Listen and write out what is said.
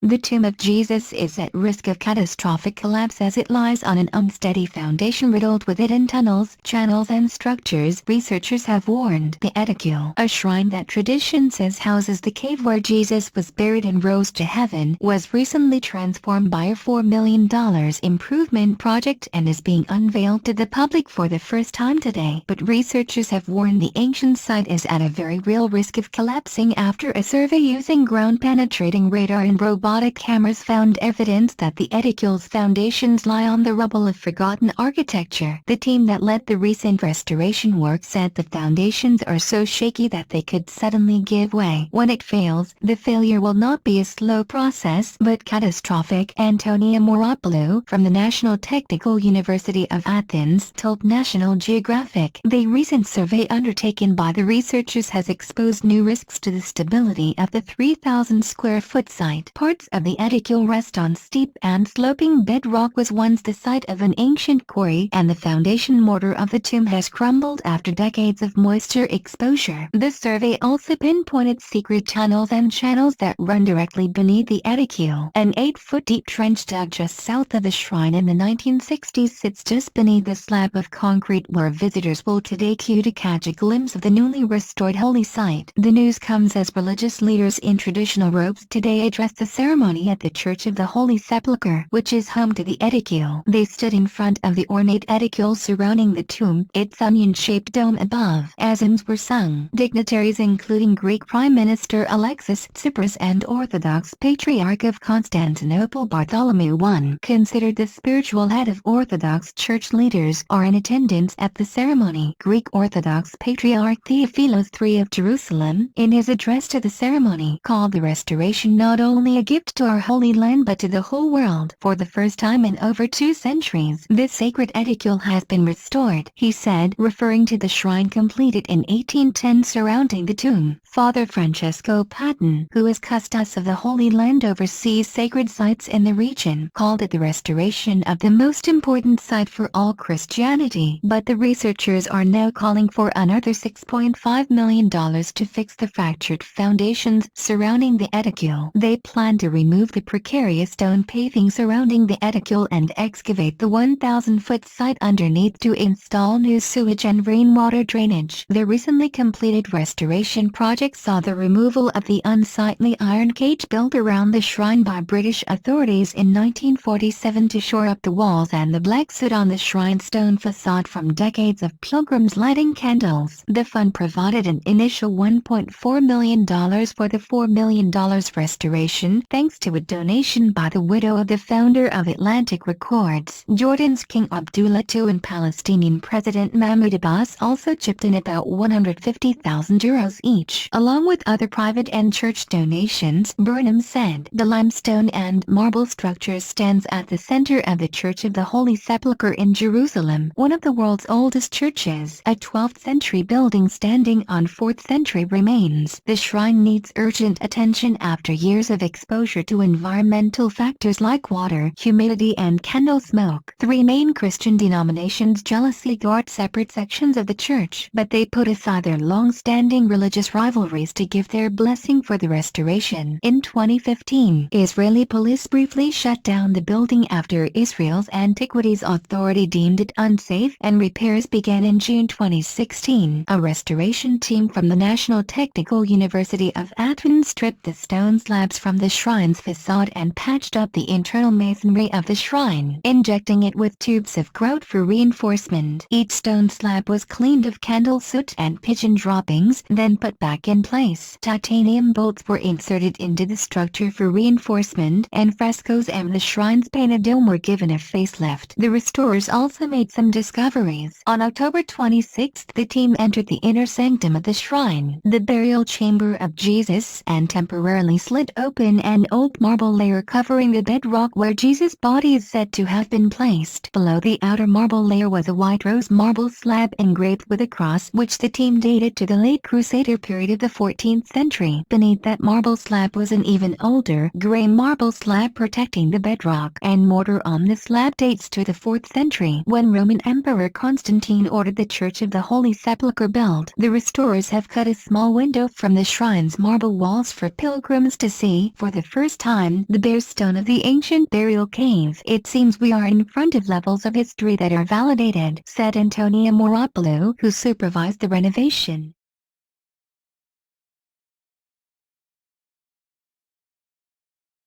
The tomb of Jesus is at risk of catastrophic collapse as it lies on an unsteady foundation riddled with hidden tunnels, channels and structures. Researchers have warned. The Edicule, a shrine that tradition says houses the cave where Jesus was buried and rose to heaven, was recently transformed by a $4 million improvement project and is being unveiled to the public for the first time today. But researchers have warned the ancient site is at a very real risk of collapsing after a survey using ground-penetrating radar and robotic cameras found evidence that the Edicule's foundations lie on the rubble of forgotten architecture. The team that led the recent restoration work said the foundations are so shaky that they could suddenly give way. When it fails, the failure will not be a slow process but catastrophic. Antonia Moropoulou from the National Technical University of Athens told National Geographic. The recent survey undertaken by the researchers has exposed new risks to the stability of the 3,000 square foot site. Parts of the Edicule rest on steep and sloping bedrock was once the site of an ancient quarry, and the foundation mortar of the tomb has crumbled after decades of moisture exposure. The survey also pinpointed secret tunnels and channels that run directly beneath the Edicule. An 8-foot deep trench dug just south of the shrine in the 1960s sits just beneath the slab of concrete where visitors will today queue to catch a glimpse of the newly restored holy site. The news comes as religious leaders in traditional robes today address the ceremony at the Church of the Holy Sepulchre, which is home to the Edicule. They stood in front of the ornate Edicule surrounding the tomb, its onion-shaped dome above. As hymns were sung, dignitaries including Greek Prime Minister Alexis Tsipras and Orthodox Patriarch of Constantinople Bartholomew I, considered the spiritual head of Orthodox Church leaders, are in attendance at the ceremony. Greek Orthodox Patriarch Theophilos III of Jerusalem, in his address to the ceremony, called the restoration not only a gift to our Holy Land but to the whole world. For the first time in over 2 centuries, this sacred Edicule has been restored, he said, referring to the shrine completed in 1810 surrounding the tomb. Father Francesco Patton, who is custos of the Holy Land, oversees sacred sites in the region, called it the restoration of the most important site for all Christianity. But the researchers are now calling for another $6.5 million to fix the fractured foundations surrounding the Edicule. They plan to remove the precarious stone paving surrounding the Edicule and excavate the 1,000-foot site underneath to install new sewage and rainwater drainage. The recently completed restoration project saw the removal of the unsightly iron cage built around the shrine by British authorities in 1947 to shore up the walls and the black soot on the shrine stone facade from decades of pilgrims lighting candles. The fund provided an initial $1.4 million for the $4 million restoration, thanks to a donation by the widow of the founder of Atlantic Records, Jordan's King Abdullah II, and Palestinian President Mahmoud Abbas also chipped in about €150,000 each. Along with other private and church donations, Burnham said, the limestone and marble structure stands at the center of the Church of the Holy Sepulchre in Jerusalem, one of the world's oldest churches, a 12th century building standing on 4th century remains. The shrine needs urgent attention after years of exposure to environmental factors like water, humidity and candle smoke. 3 main Christian denominations jealously guard separate sections of the church, but they put aside their long-standing religious rivalries to give their blessing for the restoration. In 2015, Israeli police briefly shut down the building after Israel's Antiquities Authority deemed it unsafe, and repairs began in June 2016. A restoration team from the National Technical University of Athens stripped the stone slabs from the shrine's facade and patched up the internal masonry of the shrine, injecting it with tubes of grout for reinforcement. Each stone slab was cleaned of candle soot and pigeon droppings, then put back in place. Titanium bolts were inserted into the structure for reinforcement, and frescoes and the shrine's painted dome were given a facelift. The restorers also made some discoveries. On October 26, the team entered the inner sanctum of the shrine, the burial chamber of Jesus, and temporarily slid open an old marble layer covering the bedrock where Jesus' body is said to have been placed. Below the outer marble layer was a white rose marble slab engraved with a cross, which the team dated to the late Crusader period of the 14th century. Beneath that marble slab was an even older, gray marble slab protecting the bedrock, and mortar on the slab dates to the 4th century, when Roman Emperor Constantine ordered the Church of the Holy Sepulchre built. The restorers have cut a small window from the shrine's marble walls for pilgrims to see. For the first time the bare stone of the ancient burial cave. "It seems we are in front of levels of history that are validated," said Antonia Moropoulou, who supervised the renovation.